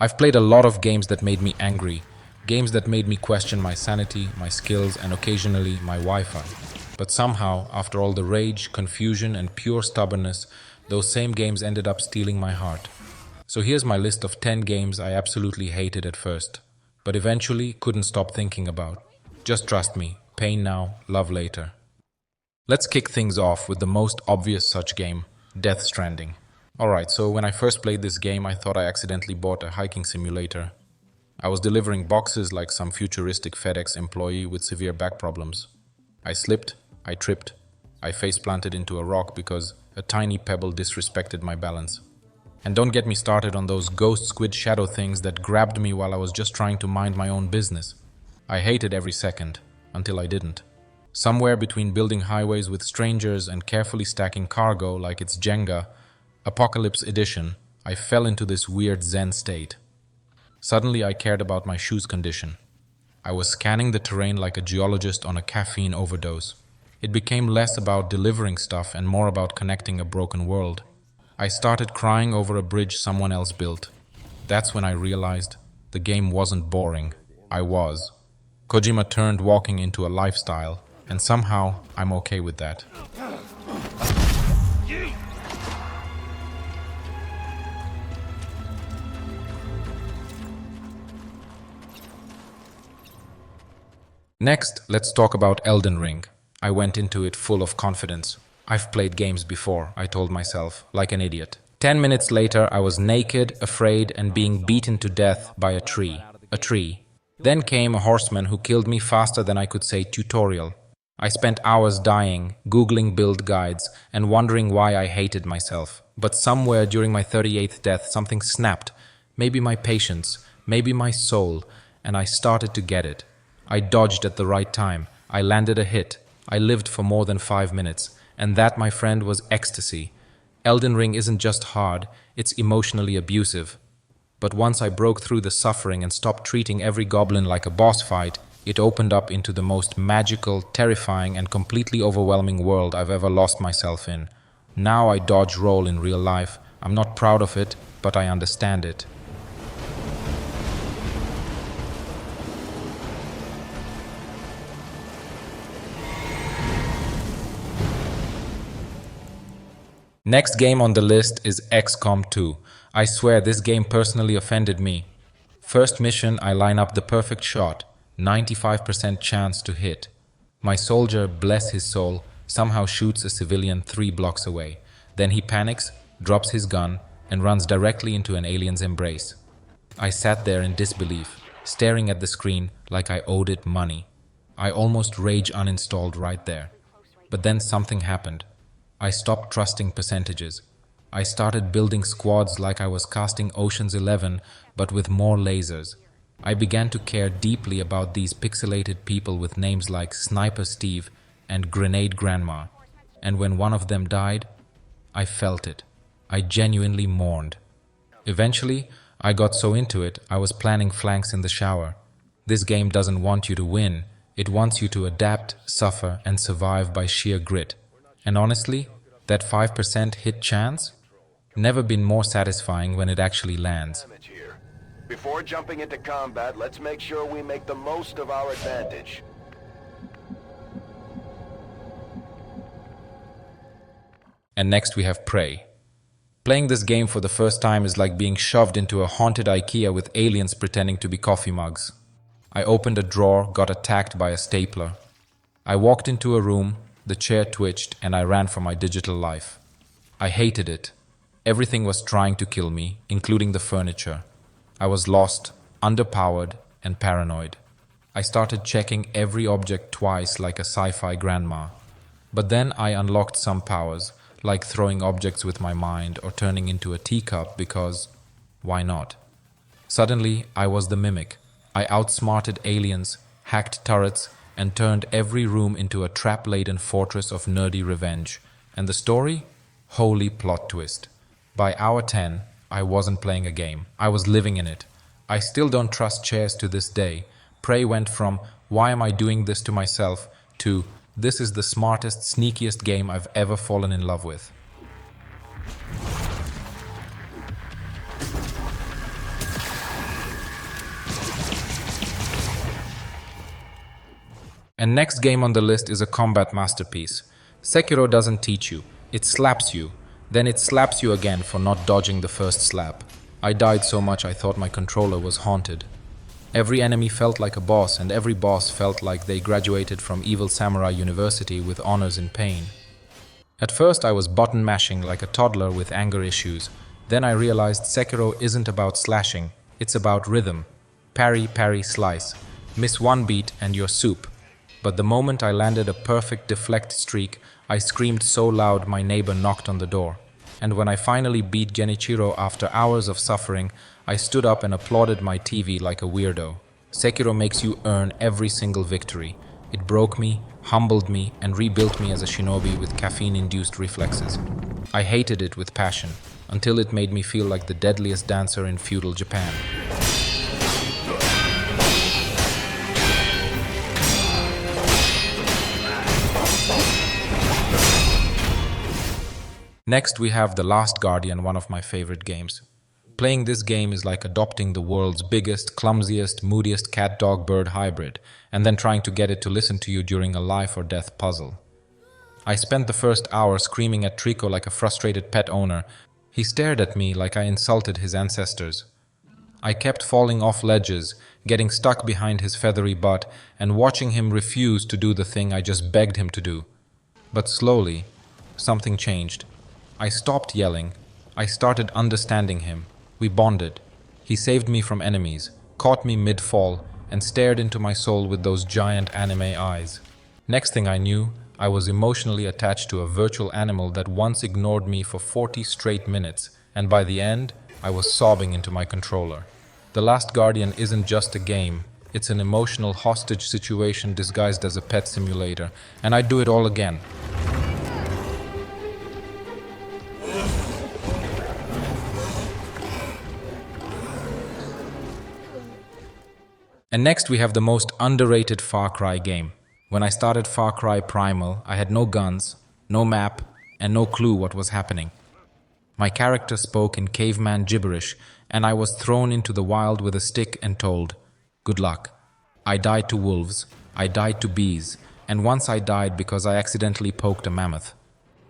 I've played a lot of games that made me angry, games that made me question my sanity, my skills, and occasionally my Wi-Fi. But somehow, after all the rage, confusion, and pure stubbornness, those same games ended up stealing my heart. So here's my list of 10 games I absolutely hated at first, but eventually couldn't stop thinking about. Just trust me, pain now, love later. Let's kick things off with the most obvious such game, Death Stranding. Alright, so when I first played this game, I thought I accidentally bought a hiking simulator. I was delivering boxes like some futuristic FedEx employee with severe back problems. I slipped, I tripped, I face planted into a rock because a tiny pebble disrespected my balance. And don't get me started on those ghost squid shadow things that grabbed me while I was just trying to mind my own business. I hated every second, until I didn't. Somewhere between building highways with strangers and carefully stacking cargo like it's Jenga, Apocalypse Edition, I fell into this weird Zen state. Suddenly I cared about my shoe's condition. I was scanning the terrain like a geologist on a caffeine overdose. It became less about delivering stuff and more about connecting a broken world. I started crying over a bridge someone else built. That's when I realized the game wasn't boring. I was. Kojima turned walking into a lifestyle, and somehow I'm okay with that. Next, let's talk about Elden Ring. I went into it full of confidence. I've played games before, I told myself, like an idiot. 10 minutes later, I was naked, afraid, and being beaten to death by a tree. A tree. Then came a horseman who killed me faster than I could say tutorial. I spent hours dying, googling build guides, and wondering why I hated myself. But somewhere during my 38th death, something snapped. Maybe my patience, maybe my soul, and I started to get it. I dodged at the right time. I landed a hit. I lived for more than 5 minutes. And that, my friend, was ecstasy. Elden Ring isn't just hard, it's emotionally abusive. But once I broke through the suffering and stopped treating every goblin like a boss fight, it opened up into the most magical, terrifying, and completely overwhelming world I've ever lost myself in. Now I dodge roll in real life. I'm not proud of it, but I understand it. Next game on the list is Xcom 2. I swear this game personally offended me. First mission, I line up the perfect shot, 95% chance to hit. My soldier, bless his soul, somehow shoots a civilian 3 blocks away. Then he panics, drops his gun, and runs directly into an alien's embrace. I sat there in disbelief, staring at the screen like I owed it money. I almost rage uninstalled right there. But then something happened. I stopped trusting percentages. I started building squads like I was casting Ocean's 11, but with more lasers. I began to care deeply about these pixelated people with names like Sniper Steve and Grenade Grandma. And when one of them died, I felt it. I genuinely mourned. Eventually, I got so into it, I was planning flanks in the shower. This game doesn't want you to win. It wants you to adapt, suffer, and survive by sheer grit. And honestly, that 5% hit chance? Never been more satisfying when it actually lands. Before jumping into combat, let's make sure we make the most of our advantage. And next we have Prey. Playing this game for the first time is like being shoved into a haunted IKEA with aliens pretending to be coffee mugs. I opened a drawer, got attacked by a stapler. I walked into a room, the chair twitched, and I ran for my digital life. I hated it. Everything was trying to kill me, including the furniture. I was lost, underpowered, and paranoid. I started checking every object twice like a sci-fi grandma. But then I unlocked some powers, like throwing objects with my mind or turning into a teacup because, why not? Suddenly, I was the mimic. I outsmarted aliens, hacked turrets, and turned every room into a trap-laden fortress of nerdy revenge. And the story? Holy plot twist. By hour 10, I wasn't playing a game. I was living in it. I still don't trust chairs to this day. Prey went from, why am I doing this to myself, to, this is the smartest, sneakiest game I've ever fallen in love with. And next game on the list is a combat masterpiece. Sekiro doesn't teach you, it slaps you. Then it slaps you again for not dodging the first slap. I died so much I thought my controller was haunted. Every enemy felt like a boss, and every boss felt like they graduated from Evil Samurai University with honors in pain. At first I was button mashing like a toddler with anger issues. Then I realized Sekiro isn't about slashing, it's about rhythm. Parry, parry, slice. Miss one beat and you're soup. But the moment I landed a perfect deflect streak, I screamed so loud my neighbor knocked on the door. And when I finally beat Genichiro after hours of suffering, I stood up and applauded my TV like a weirdo. Sekiro makes you earn every single victory. It broke me, humbled me, and rebuilt me as a shinobi with caffeine-induced reflexes. I hated it with passion, until it made me feel like the deadliest dancer in feudal Japan. Next we have The Last Guardian, one of my favorite games. Playing this game is like adopting the world's biggest, clumsiest, moodiest cat-dog-bird hybrid, and then trying to get it to listen to you during a life-or-death puzzle. I spent the first hour screaming at Trico like a frustrated pet owner. He stared at me like I insulted his ancestors. I kept falling off ledges, getting stuck behind his feathery butt, and watching him refuse to do the thing I just begged him to do. But slowly, something changed. I stopped yelling. I started understanding him. We bonded. He saved me from enemies, caught me mid-fall, and stared into my soul with those giant anime eyes. Next thing I knew, I was emotionally attached to a virtual animal that once ignored me for 40 straight minutes, and by the end, I was sobbing into my controller. The Last Guardian isn't just a game, it's an emotional hostage situation disguised as a pet simulator, and I'd do it all again. And next we have the most underrated Far Cry game. When I started Far Cry Primal, I had no guns, no map, and no clue what was happening. My character spoke in caveman gibberish, and I was thrown into the wild with a stick and told, "Good luck." I died to wolves, I died to bees, and once I died because I accidentally poked a mammoth.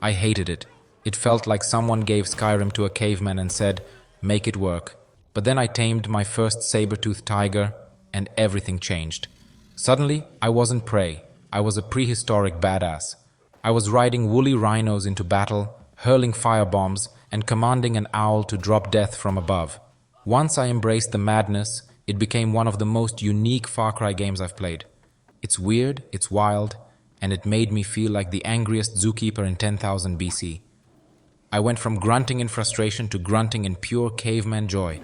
I hated it. It felt like someone gave Skyrim to a caveman and said, "Make it work." But then I tamed my first saber-toothed tiger, and everything changed. Suddenly, I wasn't prey. I was a prehistoric badass. I was riding woolly rhinos into battle, hurling firebombs, and commanding an owl to drop death from above. Once I embraced the madness, it became one of the most unique Far Cry games I've played. It's weird, it's wild, and it made me feel like the angriest zookeeper in 10,000 BC. I went from grunting in frustration to grunting in pure caveman joy.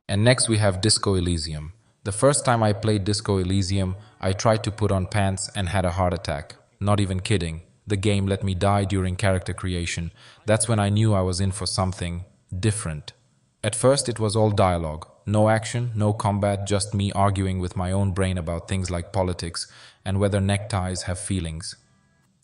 And next we have Disco Elysium. The first time I played Disco Elysium, I tried to put on pants and had a heart attack. Not even kidding. The game let me die during character creation. That's when I knew I was in for something different. At first it was all dialogue. No action, no combat, just me arguing with my own brain about things like politics and whether neckties have feelings.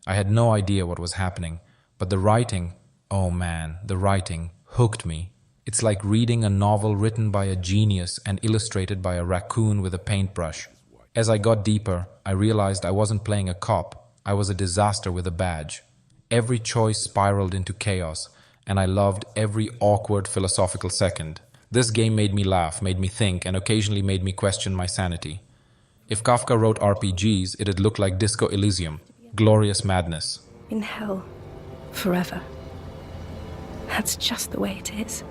I had no idea what was happening, but the writing, oh man, the writing hooked me. It's like reading a novel written by a genius and illustrated by a raccoon with a paintbrush. As I got deeper, I realized I wasn't playing a cop, I was a disaster with a badge. Every choice spiraled into chaos, and I loved every awkward philosophical second. This game made me laugh, made me think, and occasionally made me question my sanity. If Kafka wrote RPGs, it'd look like Disco Elysium. Glorious madness. In hell, forever. That's just the way it is.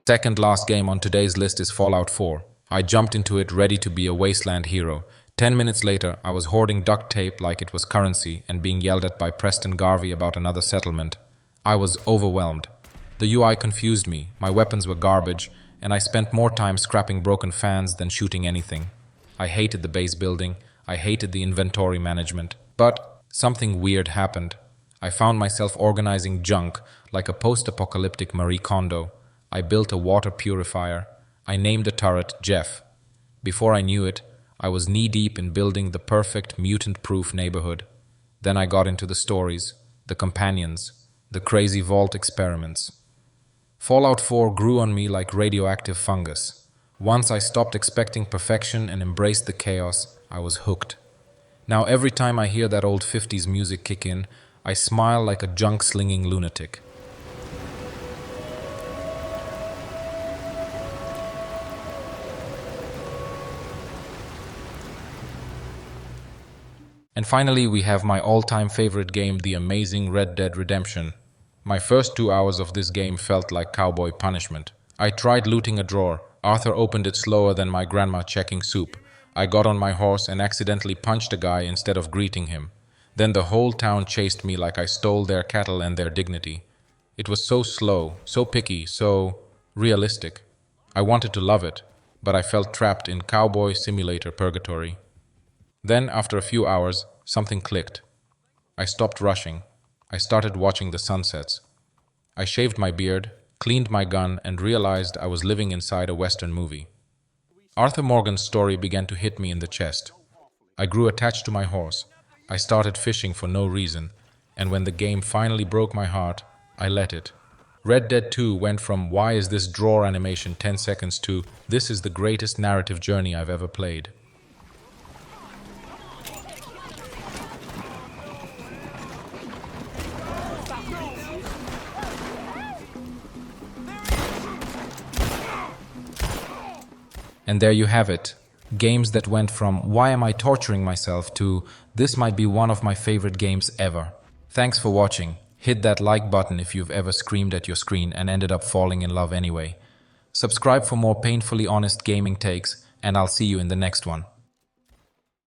Second last game on today's list is Fallout 4. I jumped into it ready to be a wasteland hero. 10 minutes later, I was hoarding duct tape like it was currency and being yelled at by Preston Garvey about another settlement. I was overwhelmed. The UI confused me, my weapons were garbage, and I spent more time scrapping broken fans than shooting anything. I hated the base building, I hated the inventory management. But something weird happened. I found myself organizing junk like a post-apocalyptic Marie Kondo. I built a water purifier. I named the turret Jeff. Before I knew it, I was knee-deep in building the perfect mutant-proof neighborhood. Then I got into the stories, the companions, the crazy vault experiments. Fallout 4 grew on me like radioactive fungus. Once I stopped expecting perfection and embraced the chaos, I was hooked. Now every time I hear that old 50s music kick in, I smile like a junk-slinging lunatic. And finally, we have my all-time favorite game, the amazing Red Dead Redemption. My first 2 hours of this game felt like cowboy punishment. I tried looting a drawer. Arthur opened it slower than my grandma checking soup. I got on my horse and accidentally punched a guy instead of greeting him. Then the whole town chased me like I stole their cattle and their dignity. It was so slow, so picky, so realistic. I wanted to love it, but I felt trapped in cowboy simulator purgatory. Then, after a few hours, something clicked. I stopped rushing. I started watching the sunsets. I shaved my beard, cleaned my gun, and realized I was living inside a Western movie. Arthur Morgan's story began to hit me in the chest. I grew attached to my horse. I started fishing for no reason, and when the game finally broke my heart, I let it. Red Dead 2 went from "why is this drawer animation 10 seconds" to "this is the greatest narrative journey I've ever played." And there you have it. Games that went from "why am I torturing myself" to "this might be one of my favorite games ever." Thanks for watching. Hit that like button if you've ever screamed at your screen and ended up falling in love anyway. Subscribe for more painfully honest gaming takes, and I'll see you in the next one.